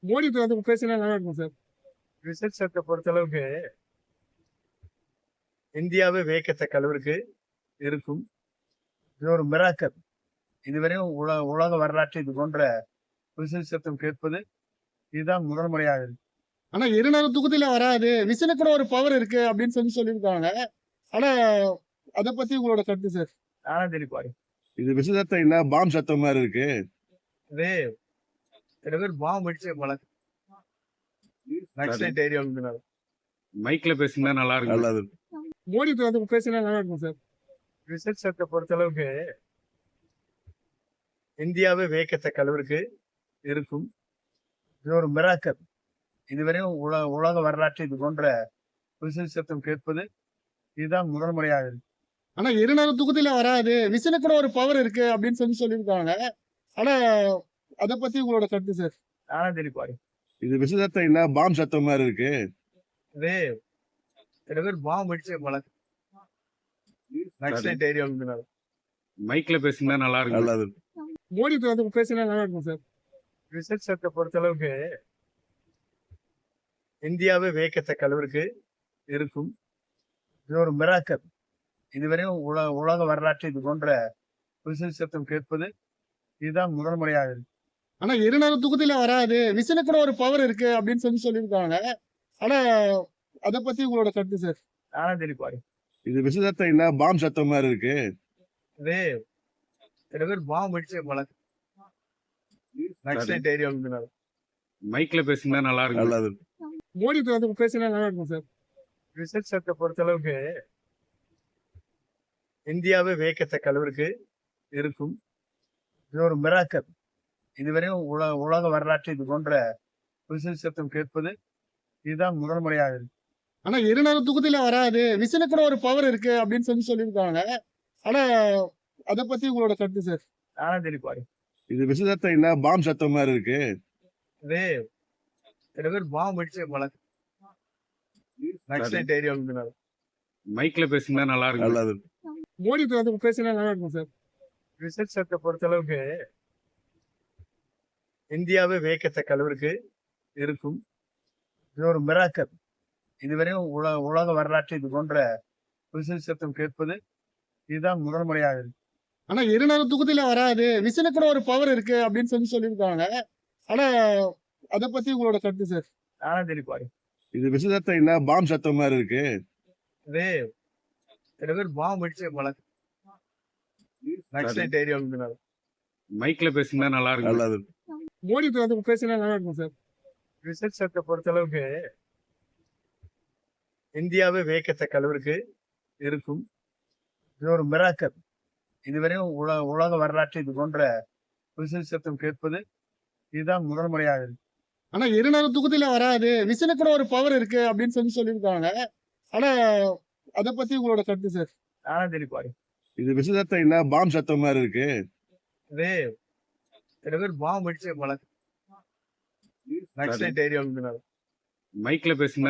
மோடி வந்து பேசினா நல்லா இருக்கும் சார். ரிசர்ச்சத்தை பொறுத்தளவுக்கு இந்தியாவை வியக்கத்தக்க அளவிற்கு இருக்கும். இது ஒரு மிராக்கல். இதுவரையும் உலக வரலாற்று இது போன்ற விசில் சத்தம் கேட்பது இதுதான் முதல் முறையாக இருக்கு. ஆனா 200 தொகுதியில வராது. விசில கூட ஒரு பவர் இருக்கு அப்படின்னு சொல்லியிருக்காங்க. ஆனா அத பத்தி உங்களோட கருத்து சார்? நானும் தெரிப்பாரு. இது விசில் சத்தம் இல்ல, பாம் சத்தம் மாதிரி இருக்கு. இது சில பேர் பாம்பு அடிச்ச பழக்கம். நக்சலைட் ஏரியா வந்து மைக்ல பேசினா நல்லா இருக்கும். நல்லது. மோடி வந்து பேசினா நல்லா இருக்கும் சார். ரிசர்ச்சத்தை பொறுத்தளவுக்கு இந்தியாவை வியக்கத்தக்க அளவிற்கு இருக்கும். இது ஒரு மிராக்கல். இதுவரையும் உலக வரலாற்று இது போன்ற விசில் சத்தம் கேட்பது இதுதான் முதல் முறையாக இருக்கு. ஆனா 200 தொகுதியில வராது. விசில கூட ஒரு பவர் இருக்கு அப்படின்னு சொல்லியிருக்காங்க. ஆனா அத பத்தி உங்களோட கருத்து சார்? நானும் தெரிப்பாரு. இது விசில் சத்தம் இல்ல, பாம் சத்தம் மாதிரி இருக்கு. இது சில பேர் பாம்பு அடிச்ச பழக்கம். நக்சலைட் ஏரியா வந்து மைக்ல பேசினா நல்லா இருக்கும். நல்லது. மோடி வந்து பேசினா நல்லா இருக்கும் சார். ரிசர்ச்சத்தை பொறுத்தளவுக்கு இந்தியாவை வியக்கத்தக்க அளவிற்கு இருக்கும். இது ஒரு மிராக்கல். இதுவரையும் உலக வரலாற்று இது போன்ற விசில் சத்தம் கேட்பது இதுதான் முதல் முறையாக இருக்கு. ஆனா 200 தொகுதியில வராது. விசில கூட ஒரு பவர் இருக்கு அப்படின்னு சொல்லியிருக்காங்க. ஆனா அத பத்தி உங்களோட கருத்து சார்? நானும் தெரிப்பாரு. இது விசில் சத்தம் இல்ல, பாம் சத்தம் மாதிரி இருக்கு. இது சில பேர் பாம்பு அடிச்ச பழக்கம். நக்சலைட் ஏரியா வந்து மைக்ல பேசினா நல்லா இருக்கும். நல்லது. மோடி வந்து பேசினா நல்லா இருக்கும் சார். ரிசர்ச்சத்தை பொறுத்தளவுக்கு இந்தியாவை வியக்கத்தக்க அளவிற்கு இருக்கும். இது ஒரு மிராக்கல். இதுவரையும் உலக வரலாற்று இது போன்ற விசில் சத்தம் கேட்பது இதுதான் முதல் முறையாக இருக்கு. ஆனா 200 தொகுதியில வராது. விசில கூட ஒரு பவர் இருக்கு அப்படின்னு சொல்லியிருக்காங்க. ஆனா அத பத்தி உங்களோட கருத்து சார்? நானும் தெரிப்பாரு. இது விசில் சத்தம் இல்ல, பாம் சத்தம் மாதிரி இருக்கு. இது சில பேர் பாம்பு அடிச்ச பழக்கம். நக்சலைட் ஏரியா வந்து மைக்ல பேசினா நல்லா இருக்கும். நல்லது. மோடி வந்து பேசினா நல்லா இருக்கும் சார். ரிசர்ச்சத்தை பொறுத்தளவுக்கு இந்தியாவை வியக்கத்தக்க அளவிற்கு இருக்கும். இது ஒரு மிராக்கல். இதுவரையும் உலக வரலாற்று இது போன்ற விசில் சத்தம் கேட்பது இதுதான் முதல் முறையாக இருக்கு. ஆனா 200 தொகுதியில வராது. விசில கூட ஒரு பவர் இருக்கு அப்படின்னு சொல்லியிருக்காங்க. ஆனா அத பத்தி உங்களோட கருத்து சார்? நானும் தெரிப்பாரு. இது விசில் சத்தம் இல்ல, பாம் சத்தம் மாதிரி இருக்கு. இது சில பேர் பாம்பு அடிச்ச பழக்கம். நக்சலைட் ஏரியா வந்து மைக்ல பேசினா நல்லா இருக்கும். நல்லது. மோடி வந்து பேசினா நல்லா இருக்கும் சார். ரிசர்ச்சத்தை பொறுத்தளவுக்கு இந்தியாவை வியக்கத்தக்க அளவிற்கு இருக்கும். இது ஒரு மிராக்கல். இதுவரையும் உலக வரலாற்று இது போன்ற விசில் சத்தம் கேட்பது இதுதான் முதல் முறையாக இருக்கு. ஆனா 200 தொகுதியில வராது. விசில கூட ஒரு பவர் இருக்கு அப்படின்னு சொல்லியிருக்காங்க. ஆனா அத பத்தி உங்களோட கருத்து சார்? நானும் தெரிப்பாரு. இது விசில் சத்தம் இல்ல, பாம் சத்தம் மாதிரி இருக்கு. இது சில பேர் பாம்பு அடிச்ச பழக்கம். நக்சலைட் ஏரியா வந்து மைக்ல பேசினா